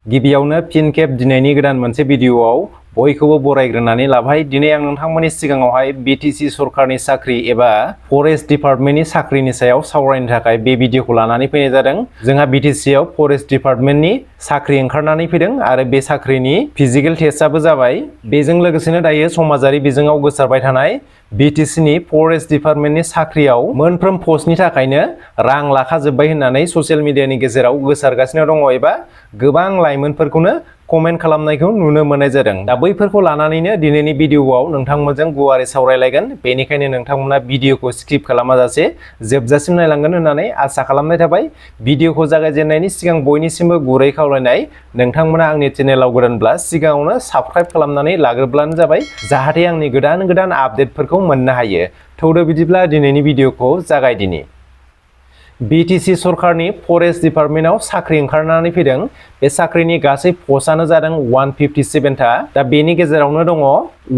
गिबियावनो फिन खेब दिनैनि गोदान मोनसे भिडिअआव बयखौबो बरायग्रोनानै लाबाय। दिनै आं नोंथांमोननि सिगाङावहाय BTC सरकारनि साख्रि एबा फरेस्ट डिपार्टमेन्टनि साख्रिनि सायाव सावरायनो थाखाय बे भिडिअखौ लानानै फैनाय जादों। जोंहा BTC आव फरेस्ट डिपार्टमेन्टनि साख्रि ओंखारनानै फैदों आरो बे साख्रिनि फिजिकेल टेस्टआबो जाबाय। बेजों लोगोसेनो दायो समाजारि बिजोङाव गोसारबाय थानाय BTC नि फरेस्ट डिपार्टमेन्टनि साख्रियाव मोनफ्रोम पस्टनि थाखायनो रां लाखाजोब्बाय होननानै ससियेल मिडियानि गेजेराव गोसारगासिनो दङ एबा गोबां लाइमोनफोरखौनो कमेन्ट खालामनायखौ नुनो मोननाय जादों। दा बैफोरखौ लानानैनो दिनैनि भिडिअआव नोंथांमोनजों गुवारै सावरायलायगोन। बेनिखायनो नोंथांमोना भिडिअखौ स्किप खालामाजासे जोबजासिम नायलांगोन होननानै आसा खालामनाय थाबाय। भिडिअखौ जागायजेननायनि सिगां बयनिसिमबो गुरै खावलायनाय, नोंथांमोना आंनि चेनेलाव गोदानब्ला सिगाङावनो साबस्क्राइब खालामनानै लाग्रोब्लानो जाबाय, जाहाथे आंनि गोदान आपडेटफोरखौ मोननो हायो। थौदो बिदिब्ला दिनैनि भिडिअखौ जागायदिनि। BTC सरकारनि फरेस्ट डिपार्टमेन्टआव साख्रि ओंखारनानै फैदों। बे साख्रिनि गासै पस्टआनो जादों 157 था। दा बेनि गेजेरावनो दङ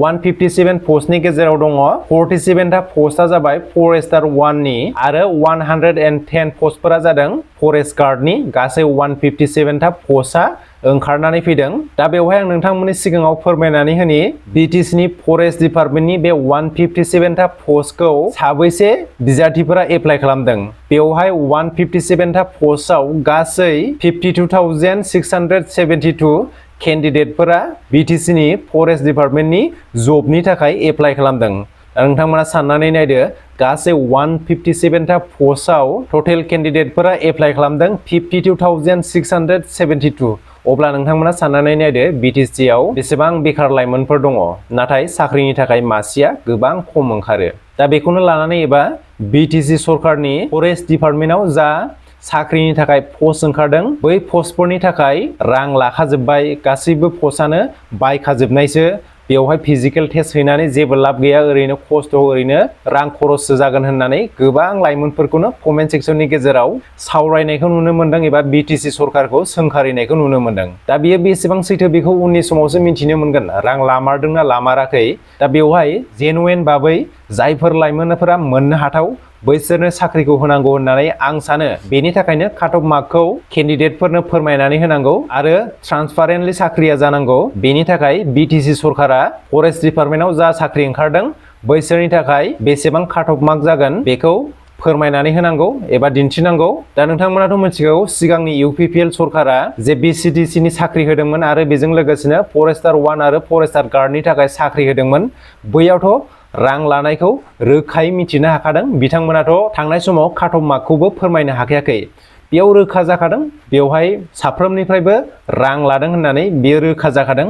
157 पस्टनि गेजेराव दङ 47 था पस्टआ जाबाय फरेस्टार 1 नि आरो 110 पस्टफोरा जादों फरेस्ट गार्डनि। गासै 157 था पस्टआ ओंखारनानै फैदों। दा बेवहाय आं नोंथांमोननि सिगाङाव फोरमायनानै होनि BTC नि फरेस्ट डिपार्टमेन्टनि बे 157 था पस्टखौ साबैसे बिजाथिफोरा एप्लाइ खालामदों। बेवहाय 157 था पस्टआव गासै 52,672 केन्डिडेटफोरा BTC नि फरेस्ट डिपार्टमेन्टनि जबनि थाखाय एप्लाइ खालामदों। नोंथांमोना साननानै नायदो, गासै 157 था पस्टआव टटेल केन्डिडेटफोरा एप्लाइ खालामदों 52,672। अब्ला नोंथांमोना साननानै नायदो BTC आव बेसेबां बेखार लाइमोनफोर दङ, नाथाय साख्रिनि थाखाय मासिया गोबां खम ओंखारो। दा बेखौनो लानानै एबा BTC सरकारनि फरेस्ट डिपार्टमेन्टआव जा साख्रिनि थाखाय पस्ट ओंखारदों, बै पस्टफोरनि थाखाय रां लाखाजोब्बाय। गासैबो पस्टआनो बायखाजोबनायसो। बेवहाय फिजिकेल टेस्ट हैनानै जेबो लाब गैया, ओरैनो खस्थ', ओरैनो रां खरससो जागोन होननानै गोबां लाइमोनफोरखौनो कमेन्ट सेक्सननि गेजेराव सावरायनायखौ नुनो मोनदों एबा BTC सरकारखौ सोंखारिनायखौ नुनो मोनदों। दा बियो बेसेबां सैथो बेखौ उननि समावसो मिन्थिनो मोनगोन, रां लामारदोंना लामाराखै। दा बेवहाय जेनुइन भाबै जायफोर लाइमोनफोरा मोननो हाथाव बैसोरनो साख्रिखौ होनांगौ होननानै आं सानो। बेनि थाखायनो काट अफ मार्कखौ केन्डिडेटफोरनो फोरमायनानै होनांगौ आरो ट्रान्सपारेन्टलि साख्रिया जानांगौ। बेनि थाखाय BTC सरकारा फरेस्ट डिपार्टमेन्टआव जा साख्रि ओंखारदों बैसोरनि थाखाय बेसेबां काट अफ मार्क जागोन बेखौ फोरमायनानै होनांगौ एबा दिन्थिनांगौ। दा नोंथांमोनाथ' मिथिगौ, सिगांनि UPPL सरकारा जे BCDC नि साख्रि होदोंमोन आरो बेजों लोगोसेनो फरेस्टार 1 आरो फरेस्टार गार्डनि थाखाय साख्रि होदोंमोन। बैयावथ' रां लानायखौ रोखायै मिथिनो हाखादों। बिथांमोनाथ' थांनाय समाव काट अफ मार्कखौबो फोरमायनो हाखायाखै। बेयाव रोखा जाखादों, बेवहाय साफ्रोमनिफ्रायबो रां लादों होननानै बेयो रोखा जाखादों।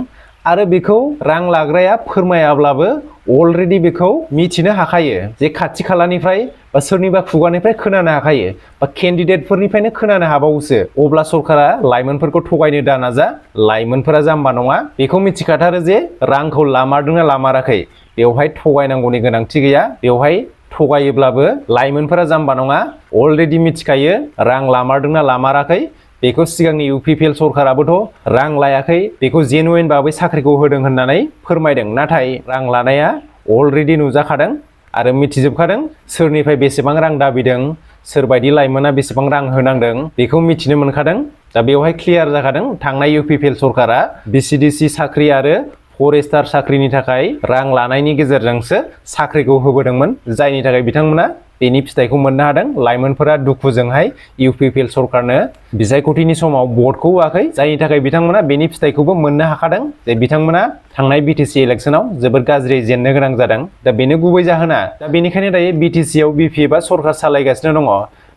आरो बेखौ रां लाग्राया फोरमायाब्लाबो अलरेडि बेखौ मिथिनो हाखायो, जे खाथि खालानिफ्राय बा सोरनिबा खुगानिफ्राय खोनानो हाखायो बा केन्डिडेटफोरनिफ्रायनो खोनानो हाबावोसो। अब्ला सरकारा लाइमोनफोरखौ थगायनो दानाजा, लाइमोनफोरा जाम्बा नङा। बेखौ मिथिखाथारो जे रांखौ लामारदोंना लामाराखै, बेवहाय थगायनांगौनि गोनांथि गैया। बेवहाय थगायोब्लाबो लाइमोनफोरा जाम्बा नङा, अलरेडि मिथिखायो रां लामारदोंना लामाराखै। बेखौ सिगांनि UPPL सरकाराबोथ' रां लायाखै, बेखौ जेनुइन भाबै साख्रिखौ होदों होननानै फोरमायदों। नाथाय रां लानाया अलरेडि नुजाखादों आरो मिथिजोबखादों सोरनिफ्राय बेसेबां रां दाबिदों, सोरबायदि लाइमोना बेसेबां रां होनांदों, बेखौ मिथिनो मोनखादों। दा बेवहाय क्लियार जाखादों, थांनाय UPPL सरकारा BCDC साख्रि आरो फरेस्टार साख्रिनि थाखाय रां लानायनि गेजेरजोंसो साख्रिखौ होबोदोंमोन, जायनि थाखाय बिथांमोना बेनि फिथाइखौ मोननो हादों। लाइमोनफोरा दुखुजोंहाय UPPL सरकारनो बिसायख'थिनि समाव भटखौ होआखै, जायनि थाखाय बिथांमोना बेनि फिथाइखौबो मोननो हाखादों जे बिथांमोना थांनाय BTC इलेक्सनाव जोबोद गाज्रि जेननो गोनां जादों। दा बेनो गुबै जाहोना। दा बेनिखायनो दायो BTC आव BP एबा सरकार सालायगासिनो दङ।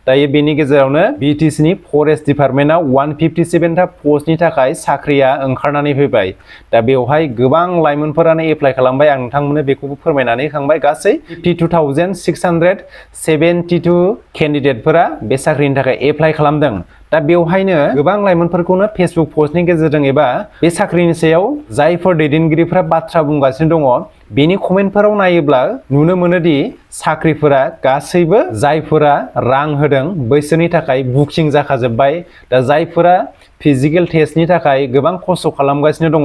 दायो बेनि गेजेरावनो BTC नि फरेस्ट डिपार्टमेन्टआव 157 था पस्टनि थाखाय साख्रिया ओंखारनानै फैबाय। दा बेवहाय गोबां लाइमोनफोरानो एप्लाइ खालामबाय। आं नोंथांमोननो बेखौबो फोरमायनानै होखांबाय। गासै 52,672 केन्डिडेटफोरा बे साख्रिनि थाखाय एप्लाइ खालामदों। दा बेवहायनो गोबां लाइमोनफोरखौनो फेसबुक पस्टनि गेजेरजों एबा बे साख्रिनि सायाव जायफोर दैदेनगिरिफोरा बाथ्रा बुंगासिनो दङ, बेनि कमेन्टफोराव नायोब्ला नुनो मोनोदि साख्रिफोरा गासैबो जायफोरा रां होदों बैसोरनि थाखाय बुकिं जाखाजोब्बाय। दा जायफोरा फिजिकेल टेस्टनि थाखाय गोबां खस्थ' खालामगासिनो दङ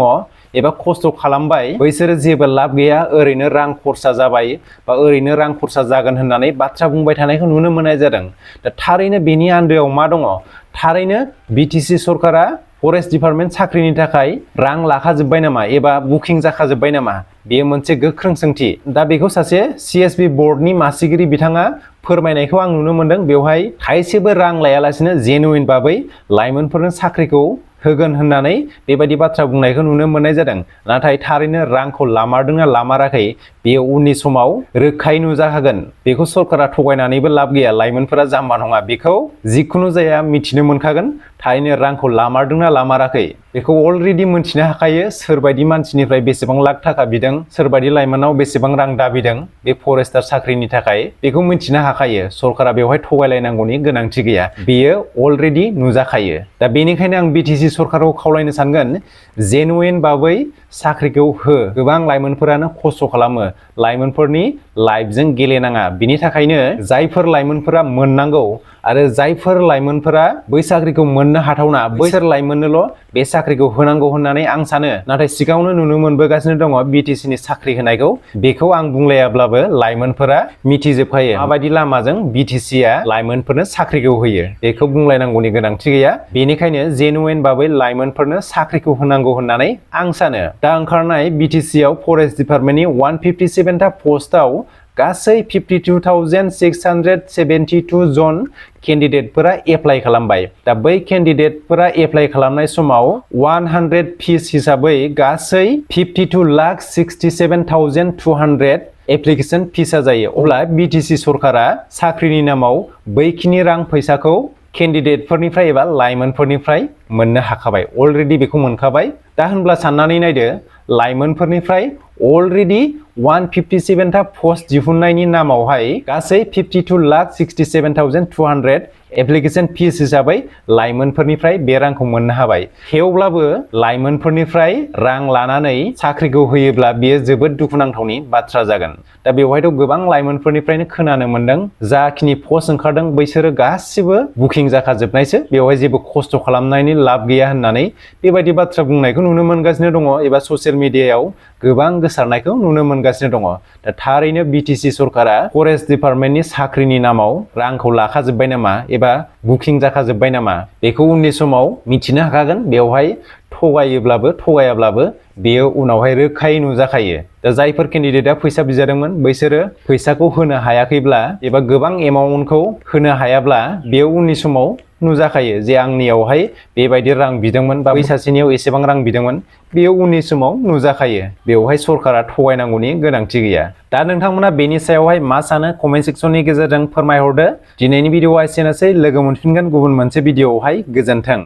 एबा खस्थ' खालामबाय, बैसोरो जेबो लाब गैया, ओरैनो रां खरसा जाबाय बा ओरैनो रां खरसा जागोन होननानै बाथ्रा बुंबाय थानायखौ नुनो मोननाय जादों। दा थारैनो बेनि आन्दोआव मा दङ? थारैनो BTC सरकारा फरेस्ट डिपार्टमेन्ट साख्रिनि थाखाय रां लाखाजोब्बाय नामा एबा बुकिं जाखाजोब्बाय नामा? बेयो मोनसे गोख्रों सोंथि। दा बेखौ सासे CSB बर्डनि मासिगिरि बिथाङा फोरमायनायखौ आं नुनो मोनदों। बेवहाय थाइसेबो रां लायालासिनो जेनुइन भाबै लाइमोनफोरनो साख्रिखौ होगोन होननानै बेबायदि बाथ्रा बुंनायखौ नुनो मोननाय जादों। नाथाय थारैनो रांखौ लामारदोंना लामाराखै बेयो उननि समाव रोखायै नुजाखागोन। बेखौ सरकारा थगायनानैबो लाब गैया। लाइमोनफोरा जाम्बा नङा, बेखौ जिखुनु जाया मिथिनो मोनखागोन। थारैनो रांखौ लामारदोंना लामाराखै बेखौ अलरेडि मोनथिनो हाखायो। सोरबायदि मानसिनिफ्राय बेसेबां लाख थाखा बिदों, सोरबायदि लाइमोनाव बेसेबां रां दाबिदों बे फरेस्टार साख्रिनि थाखाय, बेखौ मिथिनो हाखायो। सरकारा बेवहाय थगायलायनांगौनि गोनांथि गैया, बेयो अलरेडि नुजाखायो। दा बेनिखायनो आं BTC सरकारखौ खावलायनो सानगोन, जेनुइन भाबै साख्रिखौ हो। गोबां लाइमोनफोरानो खस्थ' खालामो, लाइमोनफोरनि लाइफजों गेलेनाङा। बिनि थाखायनो जायफोर लाइमोनफोरा मोननांगौ आरो जायफोर लाइमोनफोरा बै साख्रिखौ मोननो हाथावना, बैसोर लाइमोननोल' बे साख्रिखौ होनांगौ होननानै आं सानो। नाथाय सिगाङावनो नुनो मोनबोगासिनो दङ BTC नि साख्रि होनायखौ। बेखौ आं बुंलायाब्लाबो लाइमोनफोरा मिथिजोबखायो माबायदि लामाजों BTC आ लाइमोनफोरनो साख्रिखौ होयो। बेखौ बुंलायनांगौनि गोनांथि गैया। बेनिखायनो जेनुइन भाबै लाइमोनफोरनो साख्रिखौ होनांगौ होननानै आं सानो। दा ओंखारनाय BTC आव फरेस्ट डिपार्टमेन्टनि 157 ता पस्टआव गासै 52,672 जन केन्डिडेटफोरा एप्लाइ खालामबाय। दा बै केन्डिडेटफोरा एप्लाइ खालामनाय समाव 100 फिस हिसाबै गासै 52,67,200 एप्लिकेसन फिसा जायो। अब्ला BTC सरकारा साख्रिनि नामाव बैखिनि रां फैसाखौ केन्डिडेटफोरनिफ्राय एबा लाइमोनफोरनिफ्राय मोननो हाखाबाय, अलरेडि बेखौ मोनखाबाय। दा होनब्ला साननानै नायदो, लाइमोनफोरनिफ्राय अलरेडि 157 ता पस्ट दिहुननायनि नामावहाय गासै 52,67,200 एप्लिकेसन फिस हिसाबै लाइमोनफोरनिफ्राय बे रांखौ मोननो हाबाय। थेवब्लाबो लाइमोनफोरनिफ्राय रां लानानै साख्रिखौ होयोब्ला बेयो जोबोद दुखुनांथावनि बाथ्रा जागोन। दा बेवहायथ' गोबां लाइमोनफोरनिफ्रायनो खोनानो मोनदों, जाखिनि पस्ट ओंखारदों बैसोरो गासिबो बुकिं जाखाजोबनायसो, बेवहाय जेबो खस्थ' खालामनायनि लाब गैया होननानै बेबायदि बाथ्रा बुंनायखौ नुनो मोनगासिनो दङ एबा ससियेल मिडियायाव गोबां गोसारनायखौ नुनो मोनगासिनो दङ। दा थारैनो BTC सरकारा फरेस्ट डिपार्टमेन्टनि साख्रिनि नामाव रांखौ लाखाजोब्बाय नामा एबा बुकिं जाखाजोब्बाय नामा बेखौ उननि समाव मिथिनो हाखागोन। बेवहाय थगायाब्लाबो बेयो उनावहाय रोखायै नुजाखायो। दा जायफोर केन्डिडेटआ फैसा बिजादोंमोन बैसोरो फैसाखौ होनो हायाखैब्ला एबा गोबां एमाउन्टखौ होनो हायाब्ला बेयो उननि समाव नुजाखायो जे आंनियावहाय बेबायदि रां बिदोंमोन बा बै सासेनियाव एसेबां रां बिदोंमोन, बेयो उननि समाव नुजाखायो। बेवहाय सरकारा थगायनांगौनि गोनांथि गैया। दा नोंथांमोना बेनि सायावहाय मा सानो कमेन्ट सेक्सननि गेजेरजों फोरमायहरदो। दिनैनि भिडिअआ एसेनोसै, लोगो मोनफिनगोन गुबुन मोनसे भिडिअआवहाय। गोजोन्थों।